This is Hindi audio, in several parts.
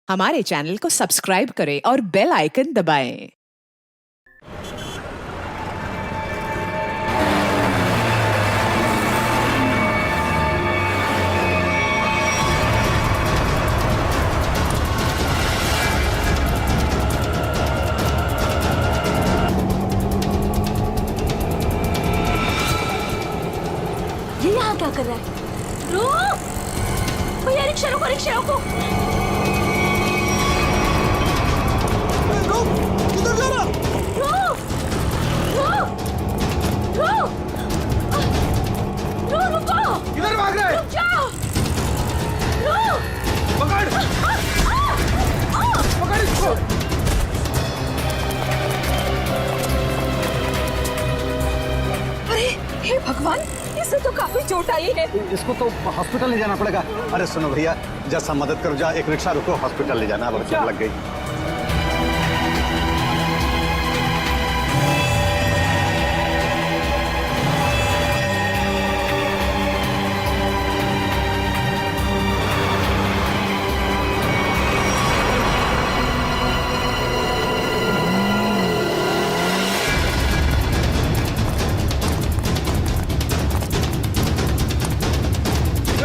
हमारे चैनल को सब्सक्राइब करें और बेल आइकन दबाएं। ये यहाँ क्या कर रहा है? रुक! भैया रिक्शा रोको, रिक्शा रोको! किधर जा रहा? रुक! रुक! रुक! रुको! किधर भाग रहा है? रुक जाओ! रुक! पकड़! पकड़ इसको! अरे हे भगवान, इसे तो काफी चोट आई है। इसको तो हॉस्पिटल ले जाना पड़ेगा। अरे सुनो भैया, जैसा मदद करो, जा एक रिक्शा रुको, हॉस्पिटल ले जाना। अब चोट लग गई।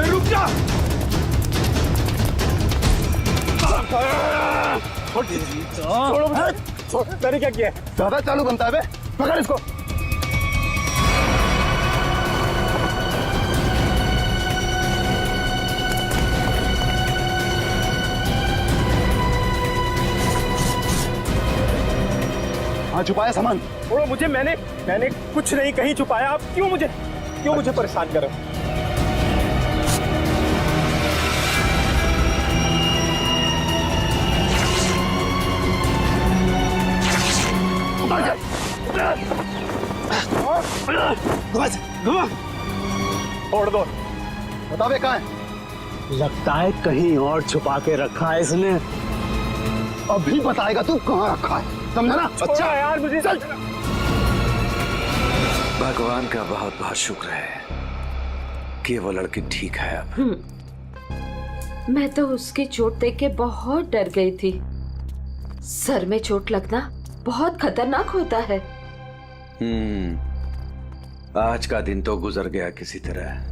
रुक जा! छोड़ो मुझे! मैंने क्या किया? ज्यादा चालू बनता है बे। पकड़ इसको। हाँ, छुपाया सामान। छोड़ो मुझे! मैंने कुछ नहीं कहीं छुपाया। आप क्यों मुझे परेशान कर रहे हो? छोड़ दो। बता बे, कहाँ है? लगता है कहीं और छुपा के रखा है इसने। अभी बताएगा तू कहाँ रखा है, समझा ना? अच्छा यार, मुझे चल। भगवान का बहुत बहुत शुक्र है कि वो लड़की ठीक है अब। मैं तो उसकी चोट देख के बहुत डर गई थी। सर में चोट लगना बहुत खतरनाक होता है। आज का दिन तो गुजर गया किसी तरह।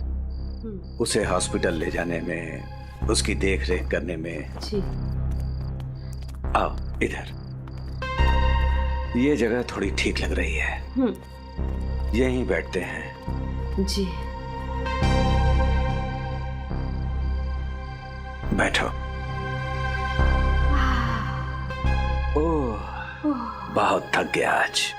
उसे हॉस्पिटल ले जाने में, उसकी देख रेख करने में। जी। आओ इधर, ये जगह थोड़ी ठीक लग रही है। यहीं बैठते हैं। जी। बैठो। ओह, बहुत थक गया आज।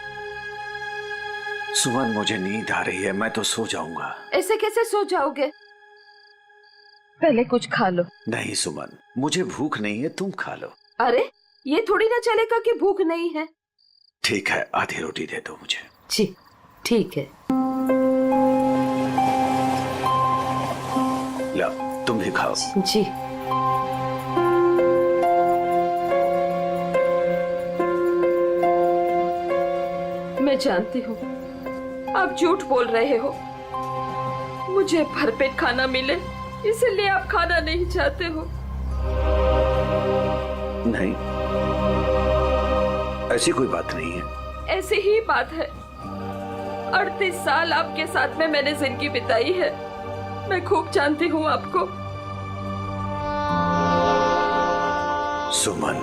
सुमन, मुझे नींद आ रही है, मैं तो सो जाऊंगा। ऐसे कैसे सो जाओगे? पहले कुछ खा लो। नहीं सुमन, मुझे भूख नहीं है, तुम खा लो। अरे ये थोड़ी ना चलेगा कि भूख नहीं है। ठीक है, आधी रोटी दे दो मुझे। जी ठीक है। लो, तुम भी खाओ। जी। मैं जानती हूँ आप झूठ बोल रहे हो। मुझे भरपेट खाना मिले इसलिए आप खाना नहीं चाहते हो। नहीं, ऐसी कोई बात नहीं है। ऐसी ही बात है। 38 साल आपके साथ में मैंने जिंदगी बिताई है। मैं खूब जानती हूँ आपको। सुमन,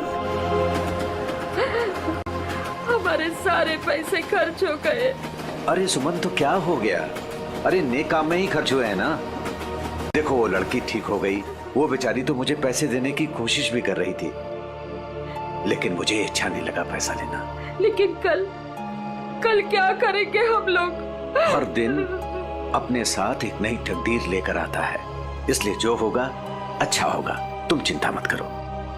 हमारे सारे पैसे खर्च हो गए। अरे सुमन, तो क्या हो गया? अरे नेक काम में ही खर्च हुए हैं ना। देखो, वो लड़की ठीक हो गई। वो बेचारी तो मुझे पैसे देने की कोशिश भी कर रही थी, लेकिन मुझे अच्छा नहीं लगा पैसा लेना। लेकिन कल क्या करेंगे हम लोग? हर दिन अपने साथ एक नई तकदीर लेकर आता है, इसलिए जो होगा अच्छा होगा। तुम चिंता मत करो,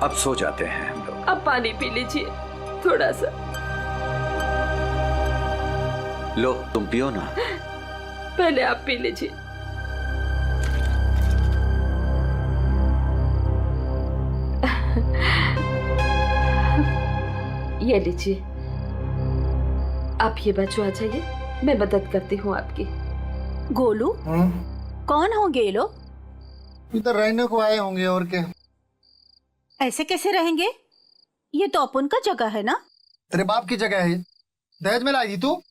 अब सो जाते हैं हम लोग। अब पानी पी लीजिए थोड़ा सा। लो, तुम पियो ना। पहले आप पी लीजिए। ये लीजिए। आप ये बच्चों आ जाइए, मैं मदद करती हूँ आपकी। गोलू, कौन होंगे ये लोग? इधर रहने को आए होंगे और क्या। ऐसे कैसे रहेंगे? ये तो अपन का जगह है ना। तेरे बाप की जगह है, दहेज में लाई थी तू।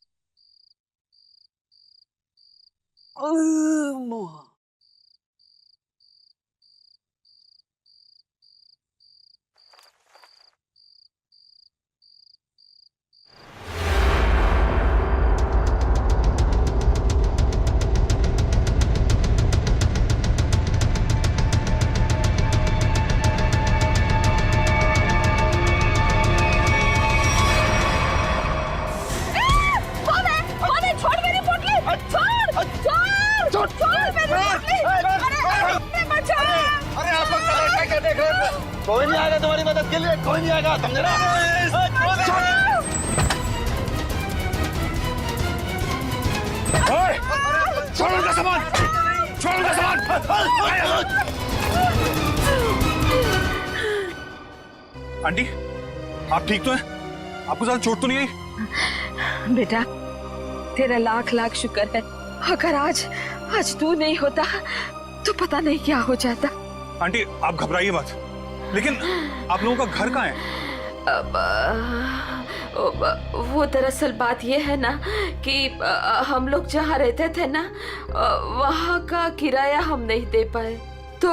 कोई नहीं आएगा तुम्हारी मदद के लिए, कोई नहीं आएगा, समझे ना? छोड़ उनका सामान, छोड़ उनका सामान। आंटी, आप ठीक तो हैं? आपको ज्यादा चोट तो नहीं आई? बेटा, तेरा लाख लाख शुक्र है। अगर आज तू नहीं होता तो पता नहीं क्या हो जाता। आंटी, आप घबराइए मत। लेकिन आप लोगों का घर कहाँ है? वो दरअसल बात ये है ना कि हम लोग जहाँ रहते थे ना, वहाँ का किराया हम नहीं दे पाए, तो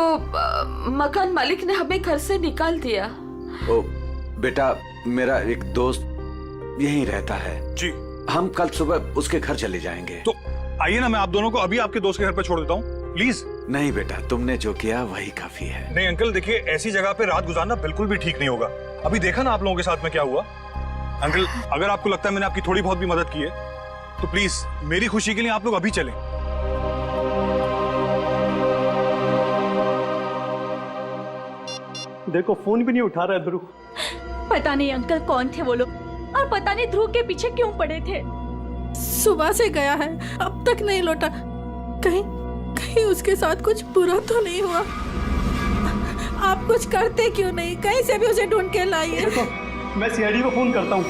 मकान मालिक ने हमें घर से निकाल दिया। ओ बेटा, मेरा एक दोस्त यहीं रहता है जी। हम कल सुबह उसके घर चले जाएंगे। तो आइए ना, मैं आप दोनों को अभी आपके दोस्त के घर पर छोड़ देता हूँ, प्लीज। नहीं बेटा, तुमने जो किया वही काफी है। नहीं अंकल, देखिए ऐसी जगह पे रात गुजारना बिल्कुल भी ठीक नहीं होगा। अभी देखा ना आप लोगों के साथ में क्या हुआ। अंकल, अगर आपको लगता है मैंने आपकी थोड़ी बहुत भी मदद की है तो प्लीज मेरी खुशी के लिए आप लोग अभी चलें। देखो फोन भी नहीं उठा रहा है ध्रुव। पता नहीं अंकल कौन थे वो लोग, और पता नहीं ध्रुव के पीछे क्यों पड़े थे। सुबह से गया है, अब तक नहीं लौटा। कहीं उसके साथ कुछ बुरा तो नहीं हुआ? आप कुछ करते क्यों नहीं? कहीं से भी उसे ढूंढ के लाइए। देखो, मैं सीआईडी को फोन करता हूँ।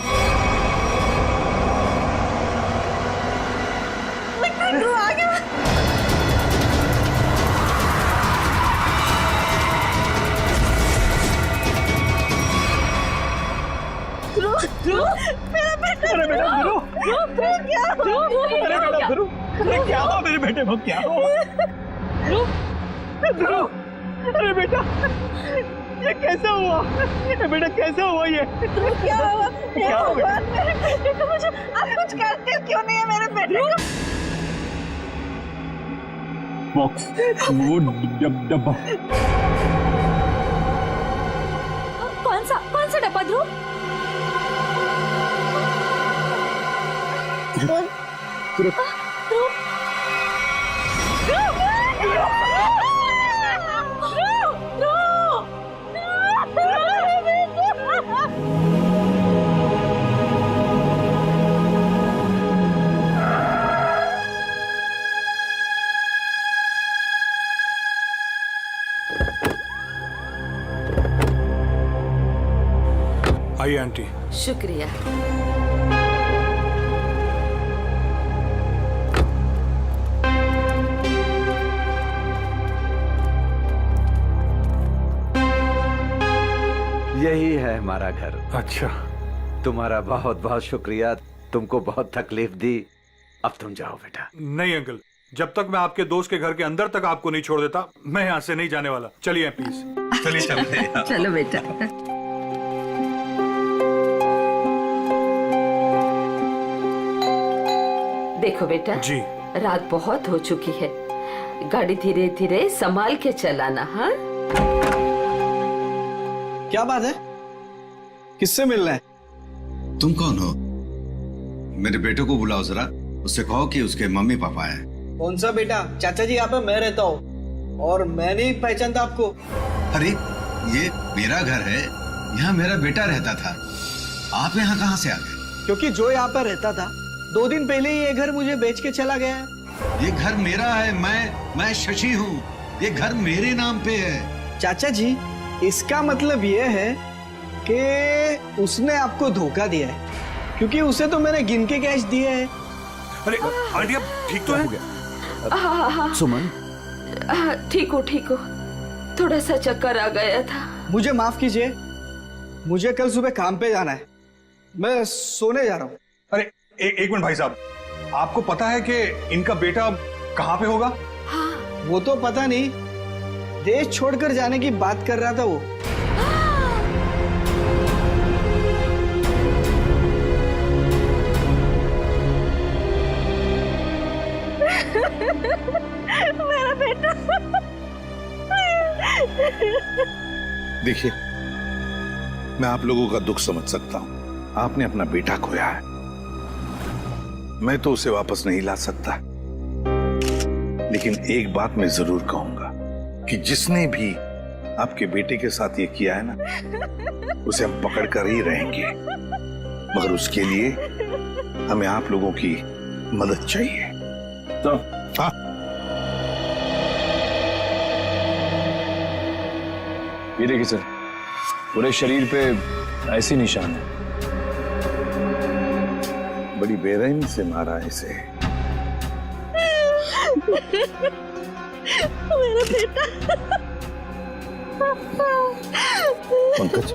ध्रुव आ गया। ध्रुव, मेरा बेटा। अरे बेटा ध्रुव, क्या अरे बेटा ध्रुव, अरे क्या हुआ मेरे बेटे को? क्या हुआ ध्रुव? अरे बेटा, ये कैसे हुआ? ये बेटा कैसे हुआ ये? क्या हुआ? क्या हुआ बेटा? मेरे बेटे को मुझे, आप कुछ करते क्यों नहीं है मेरे बेटे को? बॉक्स, वो डब्बा। कौन सा डब्बा ध्रुव? आइए आंटी। शुक्रिया। यही है हमारा घर। अच्छा, तुम्हारा बहुत बहुत शुक्रिया, तुमको बहुत तकलीफ दी। अब तुम जाओ बेटा। नहीं अंकल, जब तक मैं आपके दोस्त के घर के अंदर तक आपको नहीं छोड़ देता, मैं यहाँ से नहीं जाने वाला। चलिए प्लीज, चलिए चलते हैं। चलो बेटा। देखो बेटा जी, रात बहुत हो चुकी है, गाड़ी धीरे धीरे संभाल के चलाना। हाँ, क्या बात है? किससे मिलना है? तुम कौन हो? मेरे बेटे को बुलाओ जरा, उससे कहो कि उसके मम्मी पापा है। कौन सा बेटा? चाचा जी यहाँ पे मैं रहता हूँ और मैं नहीं पहचानता आपको। अरे ये मेरा घर है, यहाँ मेरा बेटा रहता था। आप यहाँ कहाँ से आ गए? क्योंकि जो यहाँ पर रहता था 2 दिन पहले ही ये घर मुझे बेच के चला गया है। ये घर मेरा है, मैं शशि हूँ। ये घर मेरे नाम पे है। चाचा जी, इसका मतलब ये है कि उसने आपको धोखा दिया है, क्योंकि उसे तो मैंने गिन के कैश दिए हैं। अरे आंटी, आप ठीक तो है? सुमन, ठीक हो, थोड़ा सा चक्कर आ गया था। मुझे माफ कीजिए, मुझे कल सुबह काम पे जाना है, मैं सोने जा रहा हूँ। अरे एक मिनट भाई साहब, आपको पता है कि इनका बेटा कहाँ पे होगा? वो तो पता नहीं, देश छोड़कर जाने की बात कर रहा था वो। मेरा बेटा। देखिए, मैं आप लोगों का दुख समझ सकता हूं। आपने अपना बेटा खोया है, मैं तो उसे वापस नहीं ला सकता, लेकिन एक बात मैं जरूर कहूंगा कि जिसने भी आपके बेटे के साथ ये किया है ना, उसे हम पकड़ कर ही रहेंगे, मगर उसके लिए हमें आप लोगों की मदद चाहिए। तो हाँ, ये देखिए सर, पूरे शरीर पे ऐसी निशान है। बड़ी बेरहमी से मारा है इसे। मेरा बेटा। पंकज,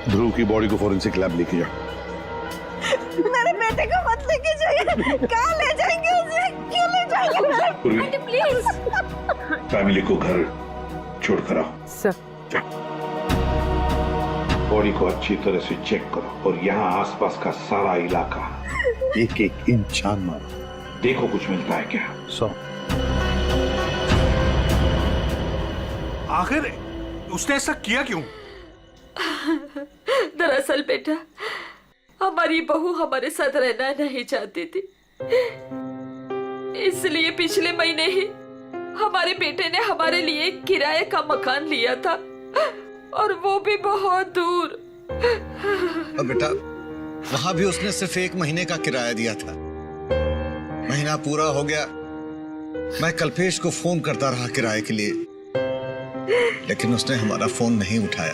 ध्रुव की बॉडी को फॉरेंसिक लैब लेके जाओ। मेरे बेटे को मत लेके जाइए। कहाँ ले जाएंगे उसे? क्यों ले जाएंगे? प्लीज। फैमिली को घर छोड़कर आओ। सर। बॉडी को अच्छी तरह से चेक करो और यहाँ आसपास का सारा इलाका एक एक इंच छान मारो, देखो कुछ मिलता है क्या। आखिर उसने ऐसा किया क्यों? दरअसल बेटा, हमारी बहू हमारे साथ रहना नहीं चाहती थी, इसलिए पिछले महीने ही हमारे बेटे ने हमारे लिए किराए का मकान लिया था, और वो भी बहुत दूर। अब बेटा, वहां भी उसने सिर्फ 1 महीने का किराया दिया था। महीना पूरा हो गया, मैं कल्पेश को फोन करता रहा किराए के लिए, लेकिन उसने हमारा फोन नहीं उठाया,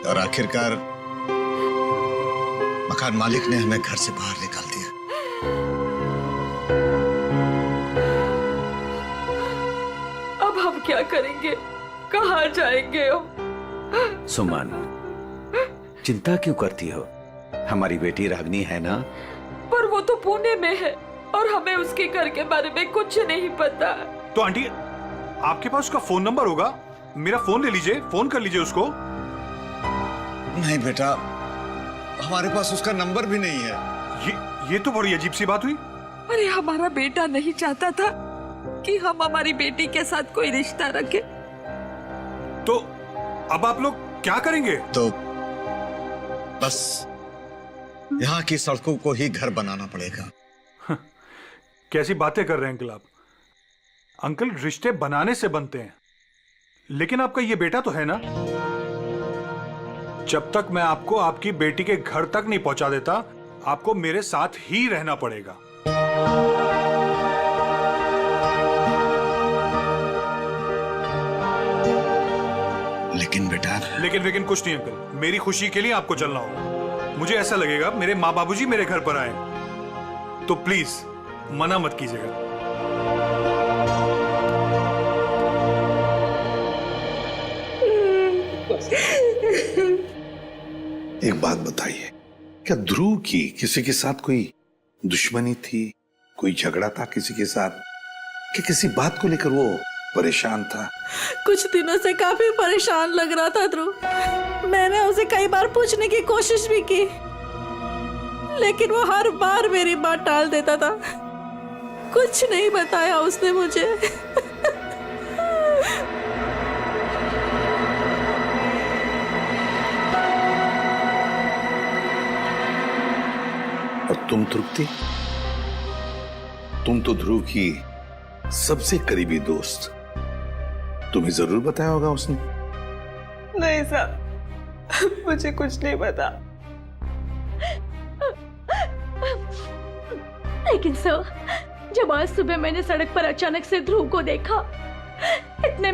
और आखिरकार मकान मालिक ने हमें घर से बाहर निकाल दिया। अब हम क्या करेंगे? कहाँ जाएंगे हम? सुमन, चिंता क्यों करती हो? हमारी बेटी रागनी है ना? पर वो तो पुणे में है और हमें उसके घर के बारे में कुछ नहीं पता। तो आंटी, आपके पास उसका फोन नंबर होगा, मेरा फोन ले लीजिए, फोन कर लीजिए उसको। नहीं बेटा, हमारे पास उसका नंबर भी नहीं है। ये तो बड़ी अजीब सी बात हुई। अरे हमारा बेटा नहीं चाहता था कि हम हमारी बेटी के साथ कोई रिश्ता रखें। तो अब आप लोग क्या करेंगे? तो बस यहाँ की सड़कों को ही घर बनाना पड़ेगा। कैसी बातें कर रहे हैं अंकल आप? अंकल, रिश्ते बनाने से बनते हैं, लेकिन आपका ये बेटा तो है ना। जब तक मैं आपको आपकी बेटी के घर तक नहीं पहुंचा देता, आपको मेरे साथ ही रहना पड़ेगा। लेकिन बेटा, लेकिन कुछ नहीं अंकल, मेरी खुशी के लिए आपको चलना होगा। मुझे ऐसा लगेगा मेरे माँ बाबूजी मेरे घर पर आए, तो प्लीज मना मत कीजिएगा। एक बात बताइए, क्या ध्रुव की किसी के साथ कोई दुश्मनी थी, कोई झगड़ा था किसी के साथ, कि किसी बात को लेकर वो परेशान था? कुछ दिनों से काफी परेशान लग रहा था ध्रुव। मैंने उसे कई बार पूछने की कोशिश भी की, लेकिन वो हर बार मेरी बात टाल देता था। कुछ नहीं बताया उसने मुझे। और तुम तृप्ति, तुम तो ध्रुव की सबसे करीबी दोस्त, तुम्हें जरूर बताया होगा उसने। नहीं साहब, मुझे कुछ नहीं पता। लेकिन सर, जब आज सुबह मैंने सड़क पर अचानक से ध्रुव को देखा, इतने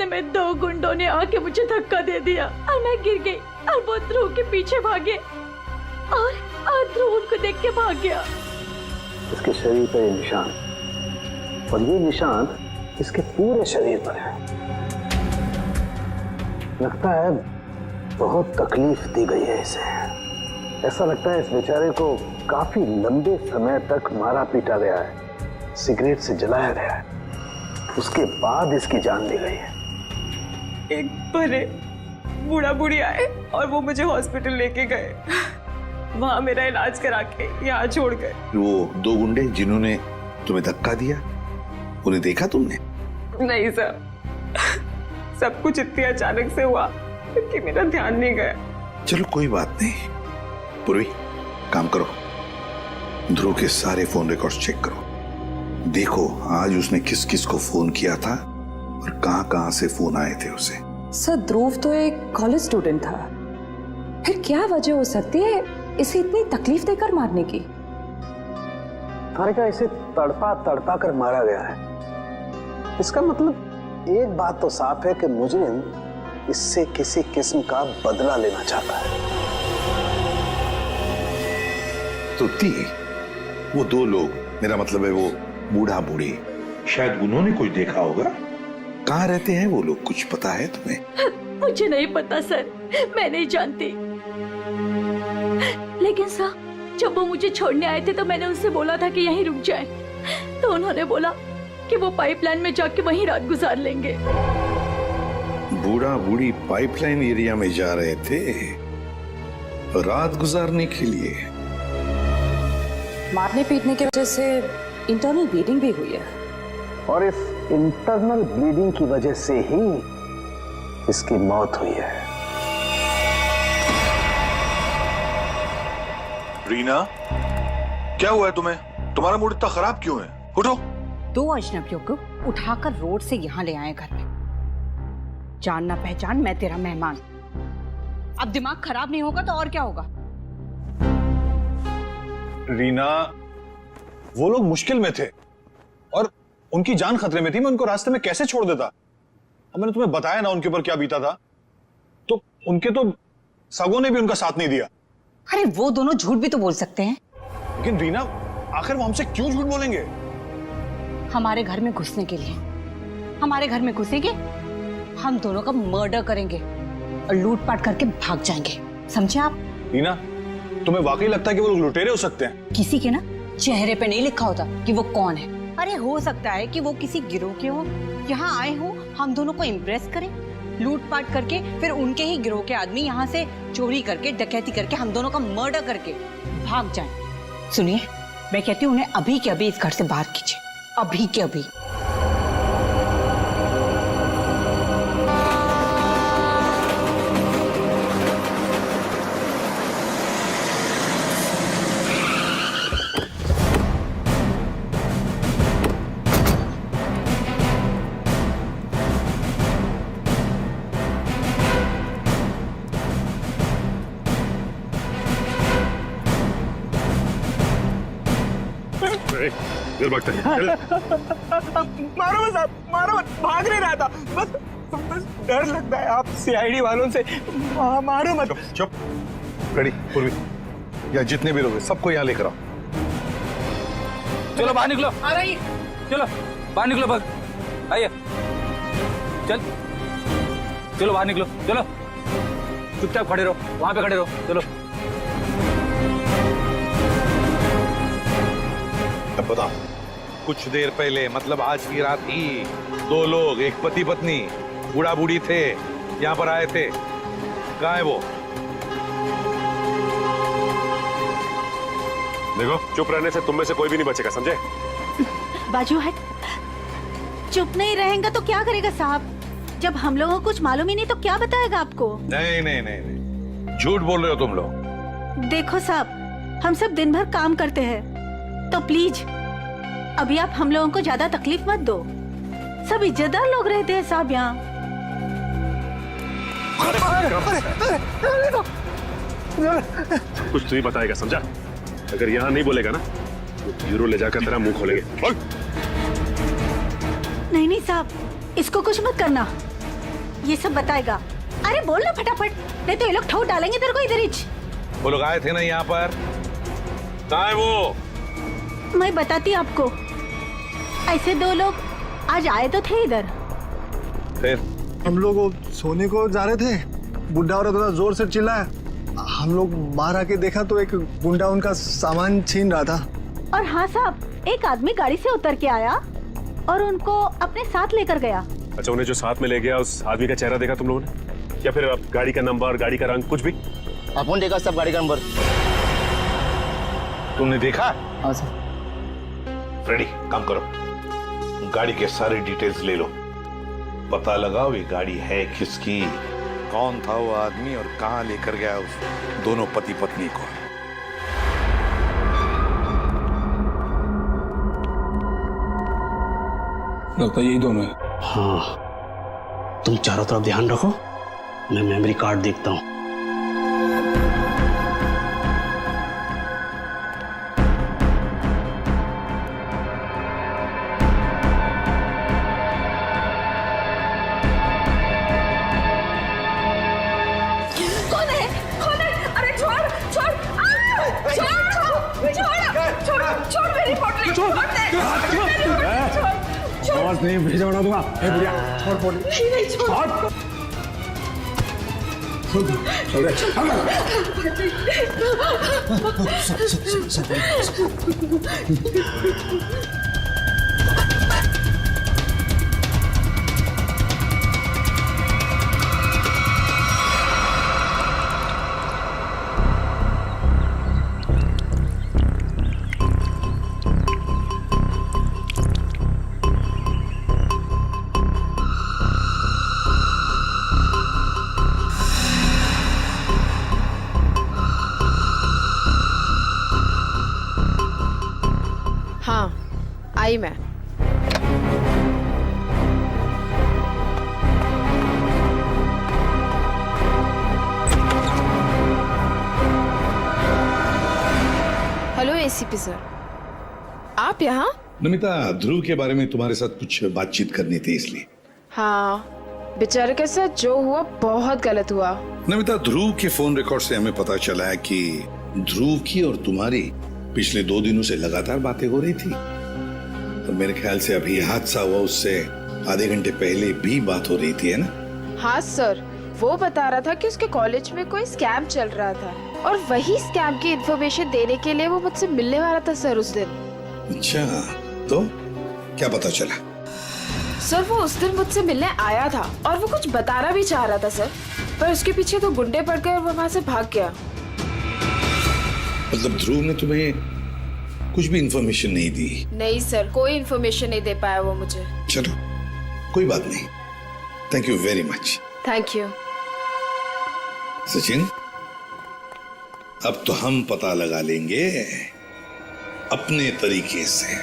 में 2 गुंडों ने आके मुझे धक्का दे दिया और मैं गिर गई, और वो ध्रुव के पीछे भागे और ध्रुव उनको देख के भाग गया। इसके शरीर पर ये निशान, और ये निशान इसके पूरे शरीर पर है। लगता है बहुत तकलीफ दी गई है इसे। ऐसा लगता है इस बेचारे को काफी लंबे समय तक मारा पीटा गया है, सिगरेट से जलाया गया है, उसके बाद इसकी जान ली गई है। एक बड़े बूढ़ा बूढ़ी आए और वो मुझे हॉस्पिटल लेके गए, वहां मेरा इलाज करा के यहाँ छोड़ गए। वो 2 गुंडे जिन्होंने तुम्हें धक्का दिया, उन्हें देखा तुमने? नहीं सर, सब कुछ इतनी अचानक से हुआ कि मेरा ध्यान नहीं गया। चलो कोई बात नहीं। पूर्वी, काम करो, ध्रुव के सारे फोन रिकॉर्ड्स चेक करो, देखो आज उसने किस किस को फोन किया था और कहां कहां से फोन आए थे उसे। सर ध्रुव तो एक कॉलेज स्टूडेंट था, फिर क्या वजह हो सकती है इसे इतनी तकलीफ देकर मारने की? तारिका, इसे तड़पा तड़पा कर मारा गया है। इसका मतलब एक बात तो साफ है कि मुजरिम इससे किसी किस्म का बदला लेना चाहता है। तो वो 2 लोग, मेरा मतलब है वो बूढ़ा बूढ़ी, शायद उन्होंने कुछ देखा होगा। कहाँ रहते हैं वो लोग, कुछ पता है तुम्हें? मुझे नहीं पता सर, मैं नहीं जानती। लेकिन सर, जब वो मुझे छोड़ने आए थे तो मैंने उनसे बोला था कि यहीं रुक जाएं, तो उन्होंने बोला कि वो पाइपलाइन में जाके वहीं रात गुजार लेंगे। बूढ़ा बूढ़ी पाइपलाइन एरिया में जा रहे थे रात गुजारने के लिए? मारने पीटने की वजह से इंटरनल ब्लीडिंग भी हुई है, और इस इंटरनल ब्लीडिंग की वजह से ही इसकी मौत हुई है। रीना, क्या हुआ है तुम्हें? तुम्हारा मूड इतना खराब क्यों है? उठो। 2 अजनबियों को उठाकर रोड से यहाँ ले आए घर में। जान ना पहचान, मैं तेरा मेहमान। अब दिमाग खराब नहीं होगा तो और क्या होगा? रीना, वो लोग मुश्किल में थे और उनकी जान खतरे में थी, मैं उनको रास्ते में कैसे छोड़ देता? अब मैंने तुम्हें बताया ना उनके ऊपर क्या बीता था, तो उनके तो सगों ने भी उनका साथ नहीं दिया। अरे वो दोनों झूठ भी तो बोल सकते हैं। लेकिन रीना, आखिर वो हमसे क्यों झूठ बोलेंगे? हमारे घर में घुसने के लिए, हमारे घर में घुसेंगे, हम दोनों का मर्डर करेंगे और लूटपाट करके भाग जाएंगे, समझे आप? रीना, तुम्हें वाकई लगता है कि वो लोग लुटेरे हो सकते हैं? किसी के ना चेहरे पे नहीं लिखा होता कि वो कौन है। अरे हो सकता है कि वो किसी गिरोह के हो, यहाँ आए हो हम दोनों को इम्प्रेस करें, लूटपाट करके फिर उनके ही गिरोह के आदमी यहाँ से चोरी करके, डकैती करके, हम दोनों का मर्डर करके भाग जाएं। सुनिए, मैं कहती हूँ उन्हें अभी के अभी इस घर से बाहर कीजिए, अभी के अभी। मारो मत साहब, मारो मत, भाग नहीं रहा था, बस डर लगता है आप सीआईडी वालों से, मारो मत। चुप, रेडी पूर्वी, या जितने भी लोग हैं सबको यहाँ लेकर आओ। चलो बाहर निकलो, आ रही, चलो बाहर निकलो, बस आइए, चलो बाहर निकलो, चलो चुपचाप खड़े रहो, वहां पे खड़े रहो, चलो। अब बताओ, कुछ देर पहले, मतलब आज की रात ही 2 लोग, एक पति पत्नी, बूढ़ा बूढ़ी थे, यहाँ पर आए थे। कहाँ है वो? देखो, चुप रहने से तुम में से कोई भी नहीं बचेगा, समझे? बाजू हट, चुप नहीं रहेगा तो क्या करेगा साहब? जब हम लोगों को कुछ मालूम ही नहीं तो क्या बताएगा आपको? नहीं नहीं नहीं नहीं, झूठ बोल रहे हो तुम लोग। देखो साहब, हम सब दिन भर काम करते हैं, तो प्लीज अभी आप हम लोगों को ज्यादा तकलीफ मत दो। सब इज्जतदार लोग रहते हैं साहब यहाँ। कुछ तू ही बताएगा, समझा? अगर यहाँ नहीं बोलेगा ना तो ब्यूरो ले जाकर तेरा मुंह खोलेंगे। नहीं नहीं साहब, इसको कुछ मत करना, ये सब बताएगा। अरे बोल ना फटाफट, नहीं तो ये लोग ठोक डालेंगे तेरे को इधर ही। वो लोग आए थे ना यहाँ पर, कहाँ है वो? मैं बताती ऐसे 2 लोग आज आए तो थे इधर। फिर हम लोग वो सोने को जा रहे थे, बुढ़ा औरत थोड़ा जोर से चिल्लाया। हम लोग बाहर आके देखा तो एक गुंडा उनका सामान छीन रहा था। और हाँ साहब, एक आदमी गाड़ी से उतर के आया और उनको अपने साथ लेकर गया। अच्छा, उन्हें जो साथ में ले गया उस आदमी का चेहरा देखा तुम लोगों ने, या फिर आप गाड़ी का नंबर, गाड़ी का रंग, कुछ भी? अपन देखा सब गाड़ी का नंबर। तुमने देखा? हाँ सर। फ्रेडी, काम करो, गाड़ी के सारे डिटेल्स ले लो, पता लगाओ ये गाड़ी है किसकी, कौन था वो आदमी और कहां लेकर गया उस दोनों पति पत्नी को। लगता है यही दोनों है। हाँ, तुम चारों तरफ ध्यान रखो, मैं मेमोरी कार्ड देखता हूँ। आवाज नहीं, भेजा बना दूंगा। बुढ़िया, छोड़ फोन। हाँ, आई मैं। हेलो एसीपी सर, आप यहाँ? नमिता, ध्रुव के बारे में तुम्हारे साथ कुछ बातचीत करनी थी इसलिए। हाँ, बेचारे के साथ जो हुआ बहुत गलत हुआ। नमिता, ध्रुव के फोन रिकॉर्ड से हमें पता चला है कि ध्रुव की और तुम्हारी पिछले 2 दिनों से लगातार बातें हो रही थी, और मेरे ख्याल से अभी हादसा हुआ उससे आधे घंटे पहले भी बात हो रही थी, है ना? हाँ सर, वो बता रहा था कि उसके कॉलेज में कोई स्कैम चल रहा था और वही स्कैम की इन्फॉर्मेशन देने के लिए वो मुझसे मिलने वाला था सर उस दिन। अच्छा, तो क्या पता चला? सर वो उस दिन मुझसे मिलने आया था और वो कुछ बताना भी चाह रहा था सर, पर उसके पीछे तो गुंडे पड़ गए और वो वहाँ से भाग गया। मतलब ध्रुव ने तुम्हें कुछ भी इंफॉर्मेशन नहीं दी? नहीं सर, कोई इन्फॉर्मेशन नहीं दे पाया वो मुझे। चलो, कोई बात नहीं, thank you very much. Thank you. Sachin, अब तो हम पता लगा लेंगे अपने तरीके से।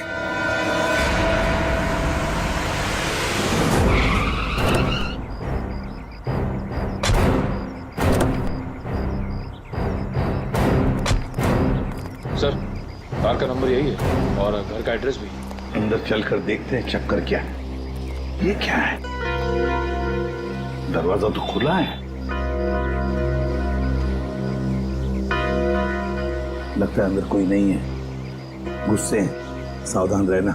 सर, कार का नंबर यही है और घर का एड्रेस भी। अंदर चलकर देखते हैं चक्कर क्या है। ये क्या है? दरवाजा तो खुला है, लगता है अंदर कोई नहीं है। गुस्से हैं, सावधान रहना।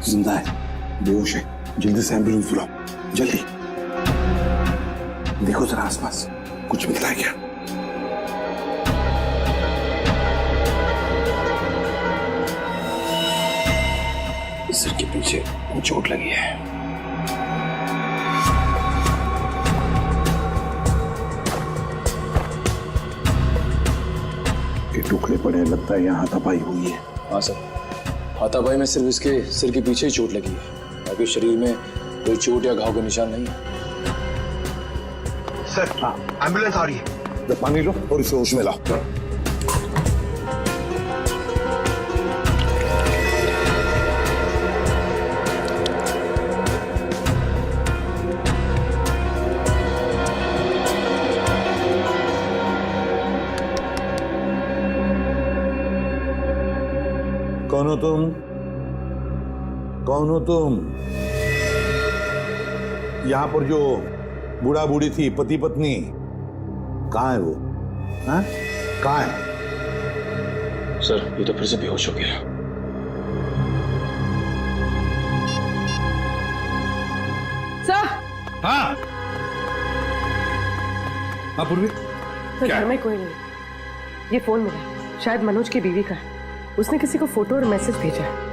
जिंदा है, बेहोश है, जल्दी से एम्बुलेंस बुलाओ, जल्दी। देखो जरा आसपास कुछ मिलता है क्या? सिर के पीछे चोट लगी है। ये टुकड़े पड़े, लगता है यहाँ हाथापाई हुई है। हाँ सर, हाथापाई में सिर्फ इसके सिर के पीछे ही चोट लगी है, बाकी शरीर में कोई चोट या घाव का निशान नहीं है। सर, हाँ, एम्बुलेंस आ रही है। पानी लो और इसे होश में लाओ। कौन हो तुम? कौन हो तुम? यहाँ पर जो बूढ़ा बूढ़ी थी, पति पत्नी, कहाँ है वो? हाँ? कहाँ है? सर ये तो फिर से बेहोश हो गया। सर हाँ हाँ पूर्वी, घर में कोई नहीं। ये फोन मिला, शायद मनोज की बीवी का है। उसने किसी को फोटो और मैसेज भेजा है।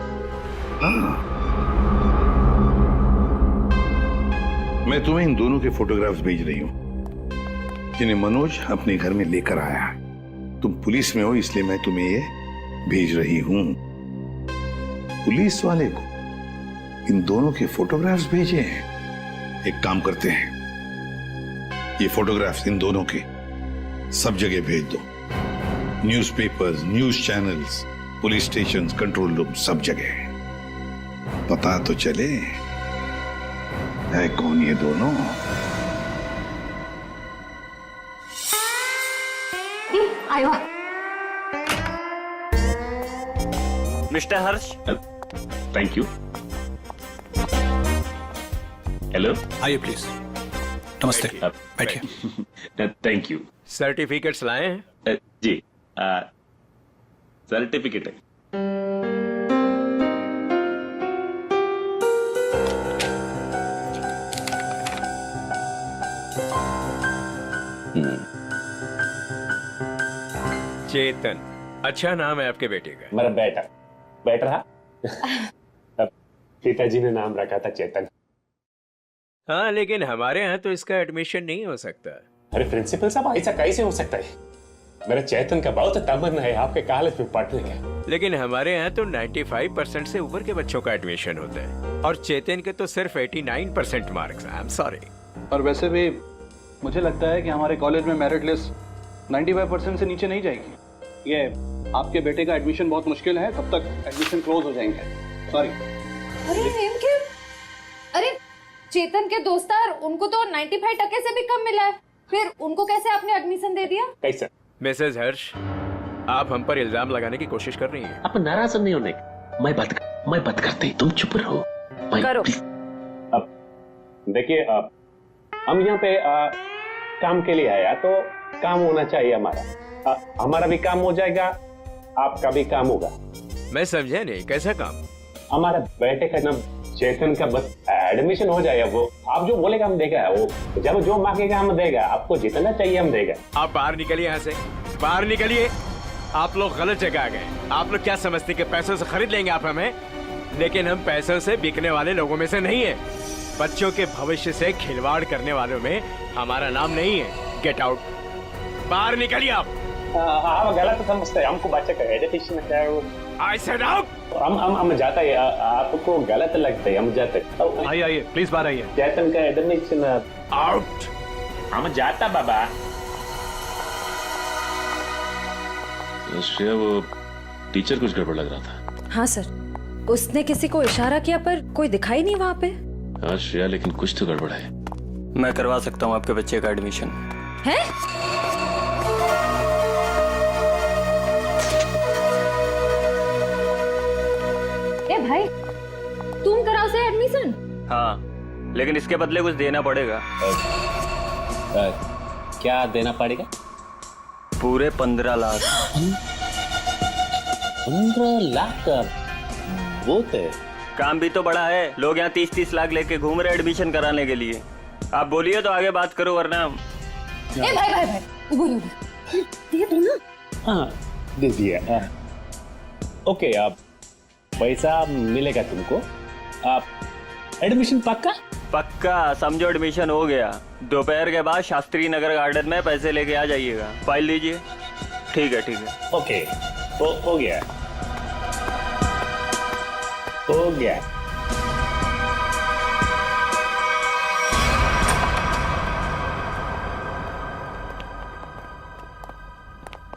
मैं तुम्हें इन दोनों के फोटोग्राफ्स भेज रही हूँ जिन्हें मनोज अपने घर में लेकर आया है। तुम पुलिस में हो इसलिए मैं तुम्हें ये भेज रही हूँ। पुलिस वाले को इन दोनों के फोटोग्राफ्स भेजे हैं। एक काम करते हैं, ये फोटोग्राफ्स इन दोनों के सब जगह भेज दो। Newspapers, news channels, police station, control room, सब जगह। पता तो चले है कौन ये दोनों। आयो mister Harsh, thank you. Hello, आइए प्लीज। नमस्ते, बैठिए। Thank you. सर्टिफिकेट्स लाए हैं? जी, सर्टिफिकेट है। चेतन, अच्छा नाम है आपके बेटे का। मेरा बेटा रहा। अब पिताजी ने नाम रखा था चेतन। हाँ, लेकिन हमारे यहाँ तो इसका एडमिशन नहीं हो सकता। अरे प्रिंसिपल साहब, ऐसा कैसे हो सकता है? मेरा चेतन का बहुत तमन्ना है आपके कॉलेज में पढ़ने का। लेकिन हमारे यहाँ तो 95% से ऊपर के बच्चों का एडमिशन होता है और चेतन के तो सिर्फ 89% मार्क्स हैं। I am sorry. और वैसे भी मुझे लगता है कि हमारे कॉलेज में मेरिट लिस्ट 95% से नीचे नहीं जाएगी। ये आपके बेटे का एडमिशन बहुत मुश्किल है, तब तक एडमिशन क्लोज हो जाएंगे। सॉरी। अरे चेतन के दोस्तार, उनको तो 95% से भी कम मिला है, फिर उनको कैसे आपने एडमिशन दे दिया? कैसे? मिसेज हर्ष, आप हम पर इल्जाम लगाने की कोशिश कर रही हैं। आप नाराज नहीं होने। मैं बात करते, तुम चुप रहो। करो। अब देखिए, हम यहाँ पे काम के लिए आया तो काम होना चाहिए हमारा। हमारा भी काम हो जाएगा, आपका भी काम होगा। मैं समझा नहीं, कैसा काम? हमारा बेटे का नाम चेतन का बस एडमिशन हो जाएगा। वो आप जो बोलेगा हम देगा, वो जब जो मांगेगा हम देगा। आपको जितना चाहिए हम देगा। आप बाहर निकलिए, यहाँ से बाहर निकलिए। आप लोग गलत जगह आ गए। आप लोग क्या समझते कि पैसों से खरीद लेंगे आप हमें? लेकिन हम पैसों से बिकने वाले लोगों में से नहीं है। बच्चों के भविष्य से खिलवाड़ करने वालों में हमारा नाम नहीं है। गेट आउट, बाहर निकलिए आप। आप गलत समझते हैं। हमको बच्चे का एजुकेशन क्या है वो। I said out। हम जाता है, आपको गलत लगता है, हम जाते। आइए प्लीज बाहर आइए। चेतन का एडमिशन आउट। हम जाता बाबा। श्रेया, वो टीचर कुछ गड़बड़ लग रहा था। हाँ सर, उसने किसी को इशारा किया पर कोई दिखाई नहीं वहाँ पे। हाँ श्रेया, लेकिन कुछ तो गड़बड़ है। मैं करवा सकता हूँ आपके बच्चे का एडमिशन। है? ए भाई, तुम कराओ से एडमिशन? हाँ, लेकिन इसके बदले कुछ देना पड़ेगा। क्या देना पड़ेगा? पूरे 15 लाख। 15 लाख का बहुत है। काम भी तो बड़ा है। लोग यहाँ 30-30 लाख लेके घूम रहे एडमिशन कराने के लिए। आप बोलिए तो आगे बात करो, वरना। ए भाई, उबो दे दो ना। हाँ, दे दिया। ओके, आप पैसा मिलेगा तुमको। आप एडमिशन पक्का समझो, एडमिशन हो गया। दोपहर के बाद शास्त्री नगर गार्डन में पैसे लेके आ जाइएगा। फाइल लीजिए। ठीक है। ओके, हो गया।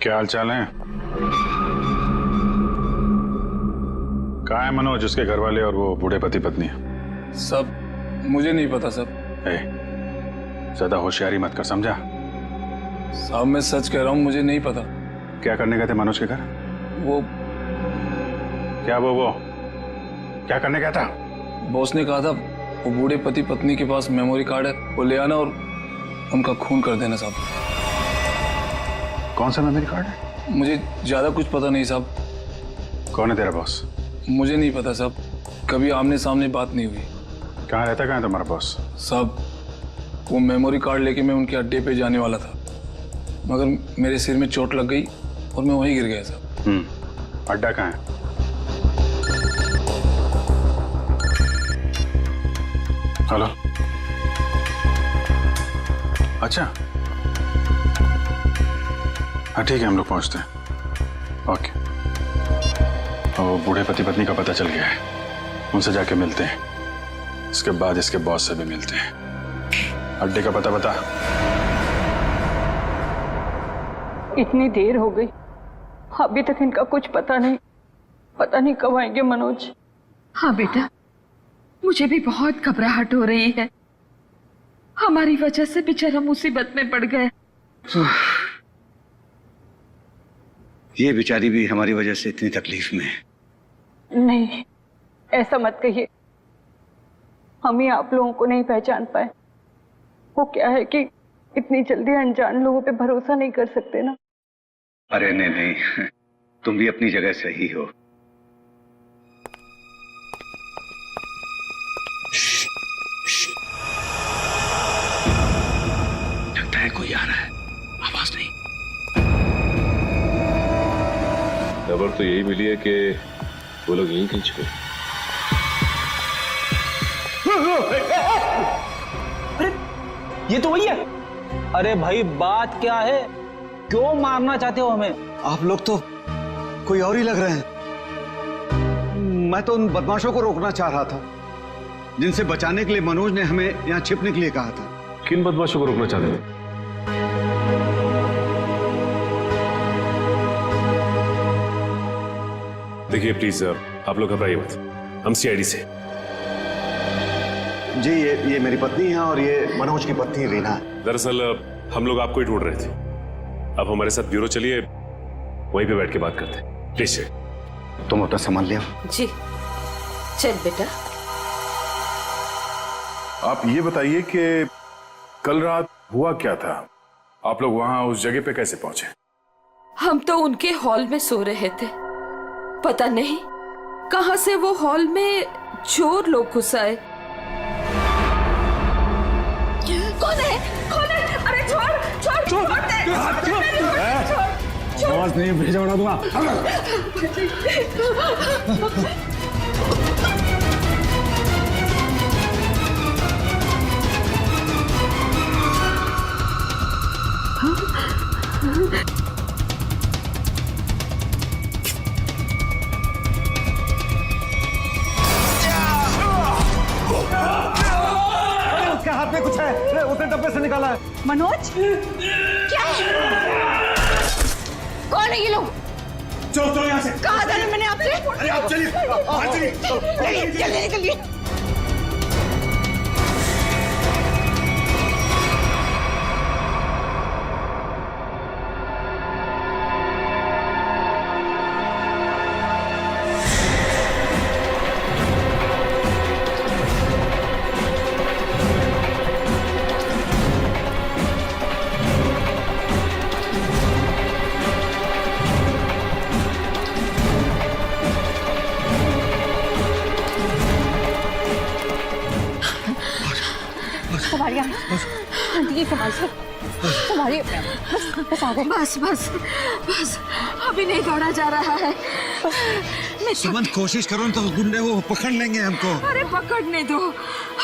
क्या हाल चाल है? कहाँ है मनोज, उसके घर वाले और वो बूढ़े पति पत्नी? सब मुझे नहीं पता सब। ज्यादा होशियारी मत कर, समझा? साहब मैं सच कह रहा हूँ, मुझे नहीं पता। क्या करने गए थे मनोज के घर? वो क्या करने गया था? बॉस ने कहा था वो बूढ़े पति पत्नी के पास मेमोरी कार्ड है, वो ले आना और उनका खून कर देना साहब। कौन सा मेमोरी कार्ड है? मुझे ज्यादा कुछ पता नहीं साहब। कौन है तेरा बॉस? मुझे नहीं पता साहब, कभी आमने सामने बात नहीं हुई। कहाँ रहता, कहाँ है तुम्हारा बॉस? साहब वो मेमोरी कार्ड लेके मैं उनके अड्डे पे जाने वाला था, मगर मेरे सिर में चोट लग गई और मैं वहीं गिर गया साहब। अड्डा कहाँ है? हेलो, अच्छा हाँ ठीक है, हम लोग पहुंचते हैं। ओके। और बूढ़े पति पत्नी का पता चल गया है, उनसे जाके मिलते हैं, इसके बाद इसके बॉस से भी मिलते हैं। अड्डे का पता बता। इतनी देर हो गई, अभी तक इनका कुछ पता नहीं कब आएंगे मनोज। हाँ बेटा, मुझे भी बहुत घबराहट हो रही है। हमारी वजह से बेचारा मुसीबत में पड़ गए। ये बेचारी भी हमारी वजह से इतनी तकलीफ में है। नहीं, ऐसा मत कहिए, हम ही आप लोगों को नहीं पहचान पाए। वो क्या है कि इतनी जल्दी अनजान लोगों पे भरोसा नहीं कर सकते ना। अरे नहीं, तुम भी अपनी जगह सही हो। लगता है कोई आ रहा है, आवाज नहीं। खबर तो यही मिली है कि वो लोग यहीं कहीं छुपे। अरे ये तो वही है। अरे भाई बात क्या है, क्यों मारना चाहते हो हमें? आप लोग तो कोई और ही लग रहे हैं। मैं तो उन बदमाशों को रोकना चाह रहा था जिनसे बचाने के लिए मनोज ने हमें यहाँ छिपने के लिए कहा था। किन बदमाशों को रोकना चाहते थे? देखिए प्लीज आप लोग घबराइए मत, हम सीआईडी से। जी ये मेरी पत्नी है और ये मनोज की पत्नी रीना है। दरअसल हम लोग आपको ही ढूंढ रहे थे। अब हमारे साथ ब्यूरो चलिए, वहीं पे बैठ के बात करते हैं। प्लीज तुम अपना सामान ले आओ। जी चल बेटा। आप ये बताइए कि कल रात हुआ क्या था? आप लोग वहां उस जगह पे कैसे पहुंचे? हम तो उनके हॉल में सो रहे थे, पता नहीं कहां से वो हॉल में चोर लोग घुस आए। कौन है? अरे छोड़ दे। आवाज नहीं भेजा उड़ा दूंगा। उसके हाथ में कुछ है, उसने डब्बे से निकाला है। मनोज क्या है? कौन है ये लोग? चलो यहाँ से। कहा था ना मैंने आपसे? अरे आप चलिए, जल्दी निकलिए। बस अभी नहीं दौड़ा जा रहा है। सुमन कोशिश करो तो गुंडे वो पकड़ लेंगे हमको। अरे पकड़ने दो,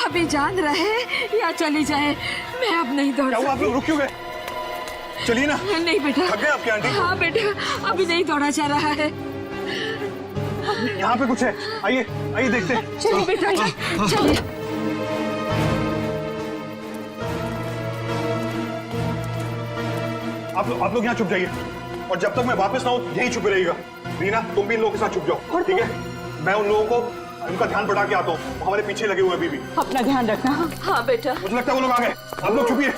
अभी जान रहे या चली जाए, मैं अब नहीं दौड़ सकती। आप लोग रुक क्यों गए? चलिए ना। नहीं बेटा। थक गए आपके आंटी? हाँ बेटा, अभी नहीं दौड़ा जा रहा है। यहाँ पे कुछ है, आइए देखते हैं। चलिए बेटा, चलिए। आप लोग यहाँ छुप जाइए और जब तक मैं वापस ना आऊं यहीं छुपे रहिएगा। रीना तुम भी इन लोगों के साथ छुप जाओ, ठीक है? मैं उन लोगों को उनका ध्यान बढ़ा के आता हूँ, वो हमारे पीछे लगे हुए अभी भी। अपना ध्यान रखना। हाँ बेटा। मुझे लगता है वो लोग आ गए, आप लोग छुपिए।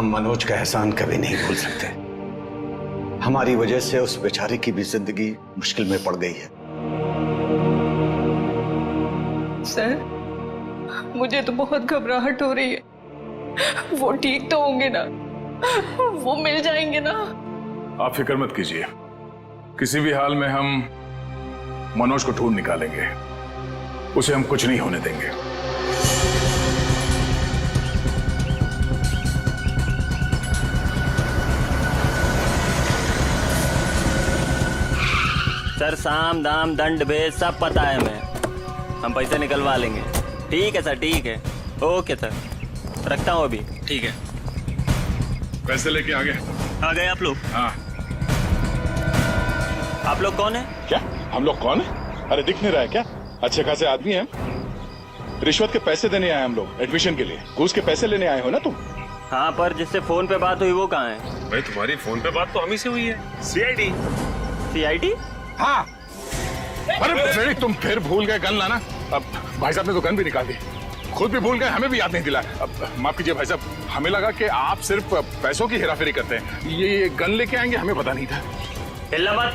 हम मनोज का एहसान कभी नहीं भूल सकते। हमारी वजह से उस बेचारे की भी जिंदगी मुश्किल में पड़ गई है। सर, मुझे तो बहुत घबराहट हो रही है। वो ठीक तो होंगे ना? वो मिल जाएंगे ना? आप फिक्र मत कीजिए, किसी भी हाल में हम मनोज को ढूंढ निकालेंगे, उसे हम कुछ नहीं होने देंगे। सर, साम दाम दंड भेद सब पता है हमें, हम पैसे निकलवा लेंगे। ठीक है सर, ठीक है, ओके सर, रखता हूँ अभी। ठीक है, पैसे लेके आ गए आप लोग? हाँ। आप लोग कौन है? क्या हम लोग कौन है? अरे दिख नहीं रहा है क्या? अच्छे खासे आदमी हैं। रिश्वत के पैसे देने आए हम लोग, एडमिशन के लिए। घूस के पैसे लेने आए हो ना तुम? हाँ, पर जिससे फोन पे बात हुई वो कहाँ है? भाई तुम्हारी फोन पे बात तो हम ही से हुई है। सीआईडी। सीआईडी? हाँ। अरे फ्रेडी, तुम फिर भूल गए गन लाना। अब भाई साहब ने तो गन भी निकाल दी, खुद भी भूल गए, हमें भी याद नहीं दिलाया। अब माफ कीजिए भाई साहब, हमें लगा कि आप सिर्फ पैसों की हेराफेरी करते हैं। ये गन लेके आएंगे, हमें पता नहीं था। हिलना मत,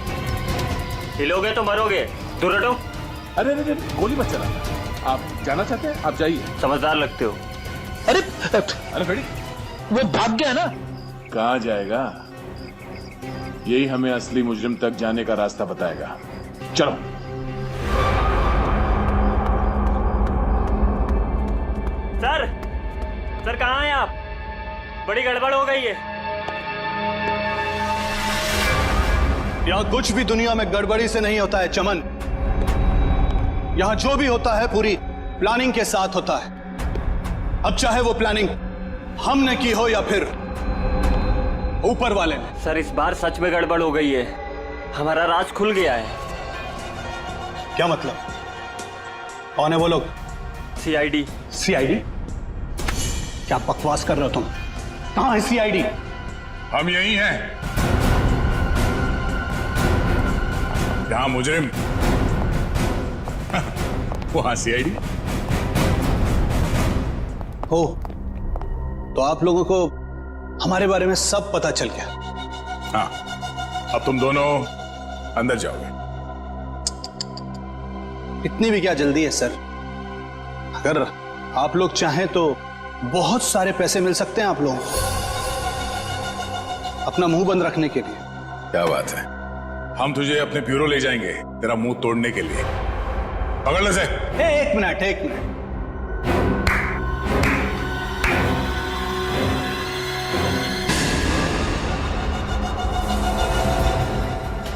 हिलोगे तो मरोगे। दूर हटो। अरे अरे गोली मत चलाना। आप जाना चाहते हैं? आप जाइए। समझदार लगते हो। अरे फ्रेडी, वो भाग गया ना। कहाँ जाएगा? यही हमें असली मुजरिम तक जाने का रास्ता बताएगा। चलो। सर कहाँ हैं आप? बड़ी गड़बड़ हो गई है। यहाँ कुछ भी दुनिया में गड़बड़ी से नहीं होता है चमन। यहाँ जो भी होता है पूरी प्लानिंग के साथ होता है। अब चाहे वो प्लानिंग हमने की हो या फिर ऊपर वाले ने। सर, इस बार सच में गड़बड़ हो गई है, हमारा राज खुल गया है। क्या मतलब? कौन है वो लोग? सीआईडी। सीआईडी? क्या बकवास कर रहे हो तुम? कहां है सीआईडी? हम यही हैं, जहां मुजरिम वहां सीआईडी हो। तो आप लोगों को हमारे बारे में सब पता चल गया? हाँ, अब तुम दोनों अंदर जाओगे। इतनी भी क्या जल्दी है सर? अगर आप लोग चाहें तो बहुत सारे पैसे मिल सकते हैं आप लोगों को, अपना मुंह बंद रखने के लिए। क्या बात है, हम तुझे अपने ब्यूरो ले जाएंगे तेरा मुंह तोड़ने के लिए। पकड़ ले से। एक मिनट।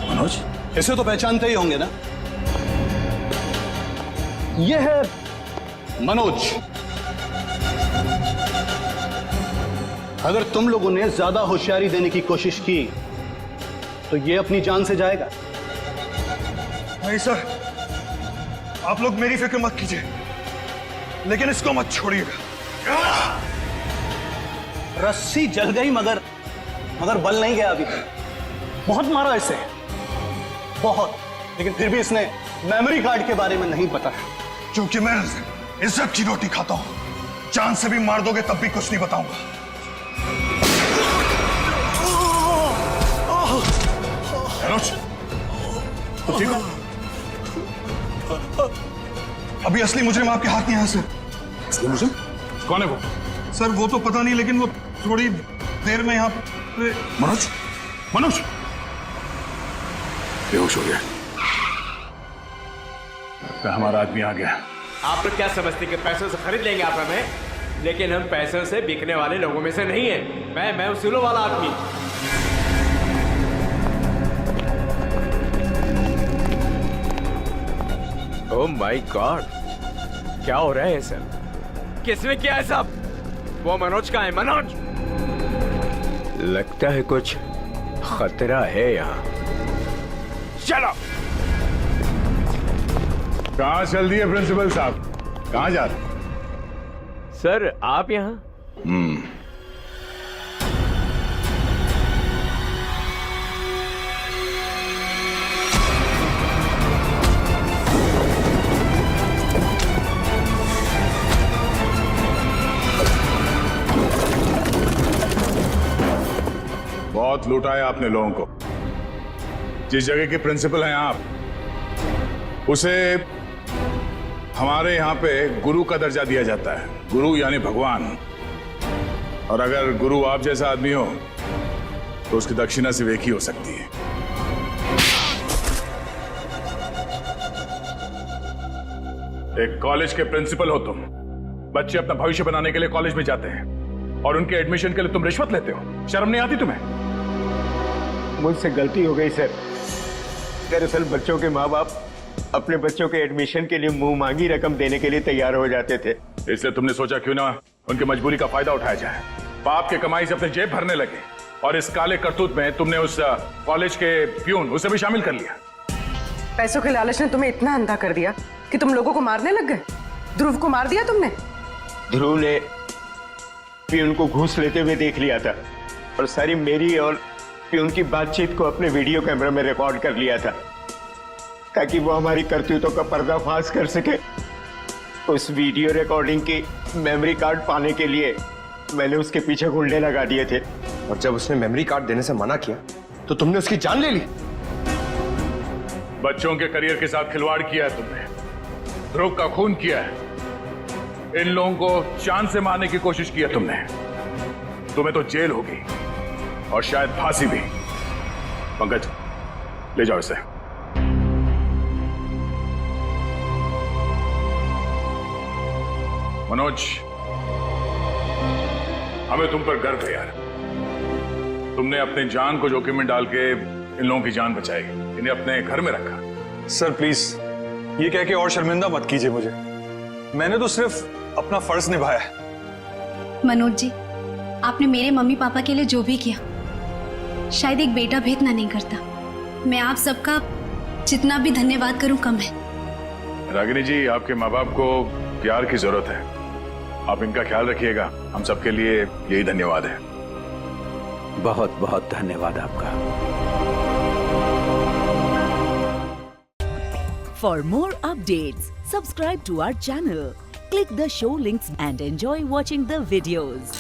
मनोज, इसे तो पहचानते ही होंगे ना? यह है मनोज। अगर तुम लोगों ने ज्यादा होशियारी देने की कोशिश की तो ये अपनी जान से जाएगा। नहीं सर, आप लोग मेरी फिक्र मत कीजिए, लेकिन इसको मत छोड़िएगा। रस्सी जल गई मगर बल नहीं गया अभी तक। बहुत मारा इसे, बहुत, लेकिन फिर भी इसने मेमोरी कार्ड के बारे में नहीं पता है। क्योंकि मैं इज्जत की रोटी खाता हूं, जान से भी मार दोगे तब भी कुछ नहीं बताऊंगा। मनोज, तो ठीक हो? अभी असली मुजरिम आपके हाथ में है सर। असली मुजरिम कौन है वो? सर वो तो पता नहीं, लेकिन वो थोड़ी देर में यहाँ पे। मनोज बेहोश हो गया। हमारा आदमी आ गया। आप लोग क्या समझते कि पैसों से खरीद लेंगे आप हमें? लेकिन हम पैसों से बिकने वाले लोगों में से नहीं है। मैं उसूलों वाला आदमी। ओह माय गॉड, क्या हो रहा है सर? किसने किया है सब? वो मनोज का है। मनोज, लगता है कुछ खतरा है यहाँ। चलो। कहाँ चल दिए प्रिंसिपल साहब? कहाँ जा रहे? सर आप यहाँ? बहुत लुटाया आपने लोगों को। जिस जगह के प्रिंसिपल हैं आप, उसे हमारे यहाँ पे गुरु का दर्जा दिया जाता है। गुरु यानी भगवान। और अगर गुरु आप जैसा आदमी हो तो उसकी दक्षिणा सिर्फ एक ही हो सकती है। एक कॉलेज के प्रिंसिपल हो तुम। बच्चे अपना भविष्य बनाने के लिए कॉलेज में जाते हैं और उनके एडमिशन के लिए तुम रिश्वत लेते हो। शर्म नहीं आती तुम्हें? मुझसे गलती हो गई सर। दरअसल बच्चों के माँ बाप अपने बच्चों के एडमिशन के लिए मुंह मांगी रकम देने के लिए तैयार हो जाते थे। इसलिए तुमने सोचा क्यों ना उनकी मजबूरी का फायदा उठाया जाए। बाप के कमाई से अपने जेब भरने लगे और इस काले करतूत में तुमने उस कॉलेज के प्यून उसे भी शामिल कर लिया। पैसों के लालच ने तुम्हें इतना अंधा कर दिया कि तुम लोगों को मारने लग गए। ध्रुव को मार दिया तुमने। ध्रुव ने प्यून को घूस लेते हुए देख लिया था और सारी मेरी और प्यून की बातचीत को अपने वीडियो कैमरा में रिकॉर्ड कर लिया था ताकि वो हमारी करतूतों का पर्दाफाश कर सके। उस वीडियो रिकॉर्डिंग की मेमोरी कार्ड पाने के लिए मैंने उसके पीछे गुंडे लगा दिए थे। और जब उसने मेमोरी कार्ड देने से मना किया तो तुमने उसकी जान ले ली। बच्चों के करियर के साथ खिलवाड़ किया है तुमने। ध्रुव का खून किया है। इन लोगों को चांद से मारने की कोशिश की है तुमने। तुम्हें तो जेल होगी और शायद फांसी भी। पंकज, ले जाओ इसे। मनोज, हमें तुम पर गर्व है यार। तुमने अपनी जान को जोखिम में डाल के इन लोगों की जान बचाई, इन्हें अपने घर में रखा। सर प्लीज ये कह के और शर्मिंदा मत कीजिए मुझे। मैंने तो सिर्फ अपना फर्ज निभाया है। मनोज जी, आपने मेरे मम्मी पापा के लिए जो भी किया शायद एक बेटा भी इतना नहीं करता। मैं आप सबका जितना भी धन्यवाद करूं कम है। रागिनी जी, आपके माँ बाप को प्यार की जरूरत है। आप इनका ख्याल रखिएगा। हम सबके लिए यही धन्यवाद है। बहुत बहुत धन्यवाद आपका। For more updates, subscribe to our channel, click the show links and enjoy watching the videos.